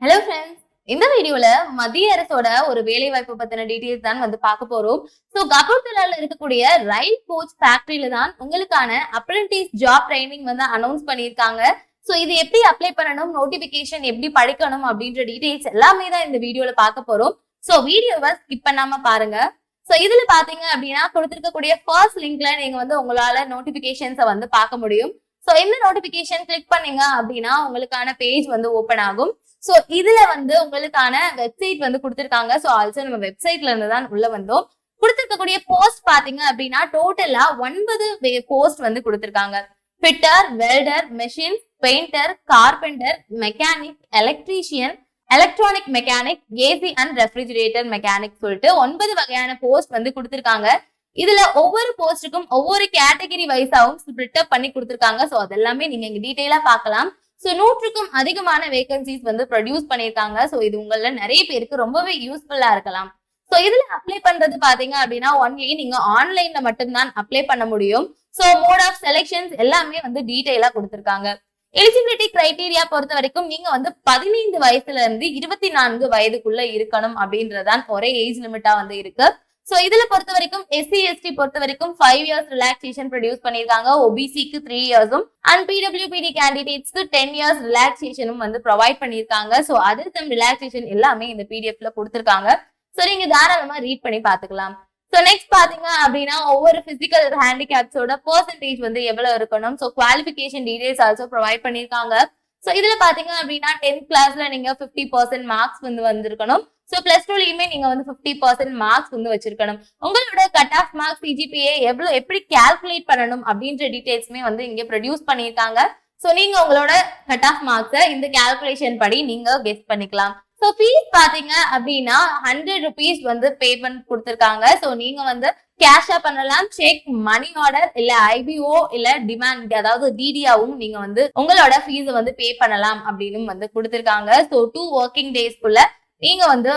Hello friends, இந்த வீடியோல மத்திய அரசோட ஒரு வேலை வாய்ப்பு பத்தின டீடைல்ஸ் தான் வந்து பார்க்க போறோம். சோ கபூர்தலால இருக்கக்கூடிய ரயில் கோச் ஃபேக்டரியில தான் உங்களுக்கான அப்ரெண்டிஸ் ஜாப் ட்ரைனிங் வந்து அனௌன்ஸ் பண்ணியிருக்காங்க. சோ இது எப்படி அப்ளை பண்ணணும், நோட்டிபிகேஷன் எப்படி படிக்கணும் அப்படின்ற டீடைல்ஸ் எல்லாமே தான் இந்த வீடியோல பார்க்க போறோம். சோ வீடியோவை ஸ்கிப் பண்ணாம பாருங்க. சோ இதுல பாத்தீங்க அப்படின்னா கொடுத்திருக்கக்கூடிய ஃபர்ஸ்ட் லிங்க்ல நீங்க வந்து உங்களால நோட்டிபிகேஷன்ஸை வந்து பார்க்க முடியும். சோ இந்த நோட்டிபிகேஷன் கிளிக் பண்ணீங்க அப்படின்னா உங்களுக்கான பேஜ் வந்து ஓபன் ஆகும். சோ இதுல வந்து உங்களுக்கான வெப்சைட் வந்து கொடுத்திருக்காங்க. சோ ஆல்சோ நம்ம வெப்சைட்ல இருந்து தான் உள்ள வந்தோம். கொடுத்திருக்கக்கூடிய போஸ்ட் பாத்தீங்க அப்படின்னா டோட்டலா 9 போஸ்ட் வந்து கொடுத்திருக்காங்க. Fitter, welder, machine, painter, carpenter, mechanic, electrician, electronic mechanic, AC and refrigerator mechanic சொல்லிட்டு 9 வகையான போஸ்ட் வந்து கொடுத்திருக்காங்க. இதுல ஒவ்வொரு போஸ்டுக்கும் ஒவ்வொரு கேட்டகரி வைஸாவும் ஸ்பிளிட் அப் பண்ணி கொடுத்திருக்காங்க. சோ அதெல்லாமே நீங்க இங்க டீடைலா பார்க்கலாம். சோ 100க்கும் அதிகமான வேகன்சிஸ் வந்து ப்ரொடியூஸ் பண்ணிருக்காங்க. சோ இது உங்கள நிறைய பேருக்கு ரொம்பவே யூஸ்ஃபுல்லா இருக்கலாம். சோ இதுல அப்ளை பண்றது பாத்தீங்க அப்படின்னா ஒன்லி நீங்க ஆன்லைன்ல மட்டும்தான் அப்ளை பண்ண முடியும். சோ மோட் ஆஃப் செலக்ஷன்ஸ் எல்லாமே வந்து டீடைலா கொடுத்திருக்காங்க. எலிஜிபிலிட்டி கிரைட்டீரியா பொறுத்த வரைக்கும் நீங்க வந்து 15 வயசுல இருந்து 24 வயதுக்குள்ள இருக்கணும் அப்படின்றதான் ஒரே ஏஜ் லிமிட்டா வந்து இருக்கு. சோ இதுல பொறுத்த வரைக்கும் SC ST பொறுத்த வரைக்கும் 5 இயர்ஸ் ரிலாக்ஸேஷன் ப்ரொடியூஸ் பண்ணிருக்காங்க. OBCக்கு 3 இயர்ஸும் அண்ட் PWPD கேண்டிடேட்ஸ்க்கு 10 இயர்ஸ் ரிலாக்ஸேஷனும் வந்து ப்ரொவைட் பண்ணிருக்காங்க. சோ அதர் சம் ரிலாக்ஸேஷன் எல்லாமே இந்த PDFல கொடுத்திருக்காங்க. சோ நீங்க தாராளமா ரீட் பண்ணி பாத்துக்கலாம். சோ நெக்ஸ்ட் பாத்தீங்க அப்படின்னா ஒவ்வொரு பிசிக்கல் ஹேண்டிகேப்ஸோட பெர்சன்டேஜ் வந்து எவ்வளவு இருக்கணும், so qualification details also provide பண்ணிருக்காங்க. சோ இதுல பாத்தீங்க அப்படின்னா 10th கிளாஸ்ல நீங்க 50% மார்க்ஸ் வந்து வந்திருக்கணும். சோ பிளஸ் டூலயுமே நீங்க வந்து 50% மார்க்ஸ் வந்து வச்சிருக்கணும். உங்களோட கட் ஆஃப் மார்க்ஸ் CGPA எவ்வளவு எப்படி கால்குலேட் பண்ணணும் அப்படின்ற டீடைல்ஸ்மே வந்து இங்க ப்ரொடியூஸ் பண்ணிருக்காங்க. சோ நீங்க உங்களோட கட் ஆஃப் மார்க்ஸை இந்த கால்குலேஷன் படி நீங்க கெஸ் பண்ணிக்கலாம். சோ ஃபீஸ் பாத்தீங்க அப்படின்னா 100 rupees வந்து பேமெண்ட் கொடுத்திருக்காங்க. சோ நீங்க வந்து கேஷா பண்ணலாம், செக், மணி ஆர்டர், இல்ல IBO, இல்ல டிமாண்ட் அதாவது DDயாவும் நீங்க வந்து உங்களோட ஃபீஸ் வந்து பே பண்ணலாம் அப்படின்னு வந்து கொடுத்திருக்காங்க. சோ 2 working daysக்குள்ள நீங்க வந்து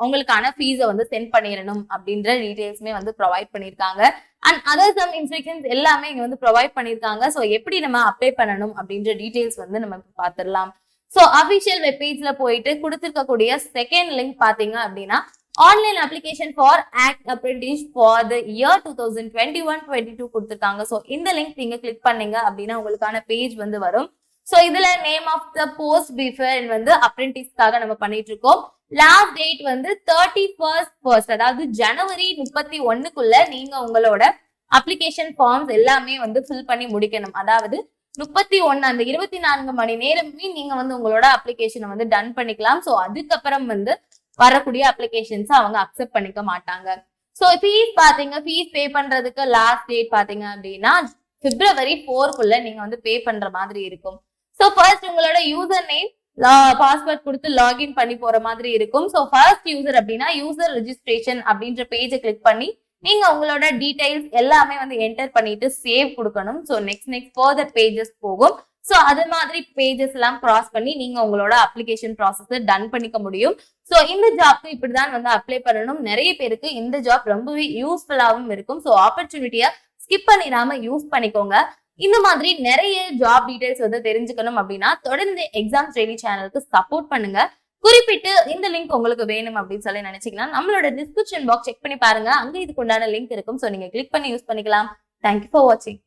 உங்களுக்கான ஃபீஸை வந்து சென்ட் பண்ணிடணும் அப்படின்ற டீடைல்ஸ்மே வந்து ப்ரொவைட் பண்ணிருக்காங்க. அண்ட் அதர் சம் இன்ஸ்ட்ரக்ஷன்ஸ் எல்லாமே இங்க வந்து ப்ரொவைட் பண்ணிருக்காங்க. சோ எப்படி நம்ம அப்ளை பண்ணணும் அப்படின்ற டீடைல்ஸ் வந்து நம்ம பாத்துடலாம். சோ அபிஷியல் வெப்பேஜ்ல போயிட்டு கொடுத்திருக்கக்கூடிய செகண்ட் லிங்க் பாத்தீங்க அப்படின்னா online application for act apprentice for the year 2021-22 கொடுத்திருக்காங்க. சோ இந்த லிங்க் நீங்க கிளிக் பண்ணீங்க அப்படின்னா உங்களுக்கான பேஜ் வந்து வரும். சோ இதுல நேம் ஆஃப் த போஸ்ட் பிஃபர் வந்து அப்ரெண்டிஸ்க்காக நம்ம பண்ணிட்டு இருக்கோம். லாஸ்ட் டேட் வந்து 31st அதாவது ஜனவரி 31க்குள்ள நீங்க உங்களோட அப்ளிகேஷன் ஃபார்ம்ஸ் எல்லாமே வந்து ஃபில் பண்ணி முடிக்கணும். அதாவது 31 அந்த 24 மணி நேரமே நீங்க வந்து உங்களோட அப்ளிகேஷனை வந்து டன் பண்ணிக்கலாம். சோ அதுக்கப்புறம் வந்து வரக்கூடிய அப்ளிகேஷன்ஸ் அவங்க அக்செப்ட் பண்ணிக்க மாட்டாங்க. சோ ஃபீஸ் பாத்தீங்க, ஃபீஸ் பே பண்றதுக்கு லாஸ்ட் டேட் பாத்தீங்க அப்படின்னா February 4க்குள்ள நீங்க வந்து பே பண்ற மாதிரி இருக்கும். சோ ஃபர்ஸ்ட் உங்களோட யூசர் நேம், பாஸ்வேர்ட் கொடுத்து லாகின் பண்ணி போற மாதிரி இருக்கும். சோ ஃபர்ஸ்ட் யூசர் அப்படின்னா யூசர் ரெஜிஸ்ட்ரேஷன் அப்படின்ற பேஜை கிளிக் பண்ணி நீங்க உங்களோட டீடைல்ஸ் எல்லாமே வந்து என்டர் பண்ணிட்டு சேவ் கொடுக்கணும். சோ நெக்ஸ்ட் ஃபர்தர் பேஜஸ் போகும். சோ அது மாதிரி பேஜஸ் எல்லாம் கிராஸ் பண்ணி நீங்க உங்களோட அப்ளிகேஷன் ப்ராசஸ் டன் பண்ணிக்க முடியும். சோ இந்த ஜாப்க்கு இப்படிதான் வந்து அப்ளை பண்ணணும். நிறைய பேருக்கு இந்த ஜாப் ரொம்பவே யூஸ்ஃபுல்லாவும் இருக்கும். சோ ஆப்பர்ச்சுனிட்டியை ஸ்கிப் பண்ணிடாம யூஸ் பண்ணிக்கோங்க. இந்த மாதிரி நிறைய ஜாப் டீடைல்ஸ் வந்து தெரிஞ்சுக்கணும் அப்படின்னா தொடர்ந்து எக்ஸாம்ஸ் டெய்லி சேனலுக்கு சப்போர்ட் பண்ணுங்க. குறிப்பிட்டு இந்த லிங்க் உங்களுக்கு வேணும் அப்படின்னு சொல்லி நினைச்சீங்கன்னா நம்மளோட டிஸ்கிரிப்ஷன் பாக்ஸ் செக் பண்ணி பாருங்க. அங்க இதுக்கு உண்டான லிங்க் இருக்கும். சோ நீங்க கிளிக் பண்ணி யூஸ் பண்ணிக்கலாம். தேங்க்யூ ஃபார் வாட்சிங்.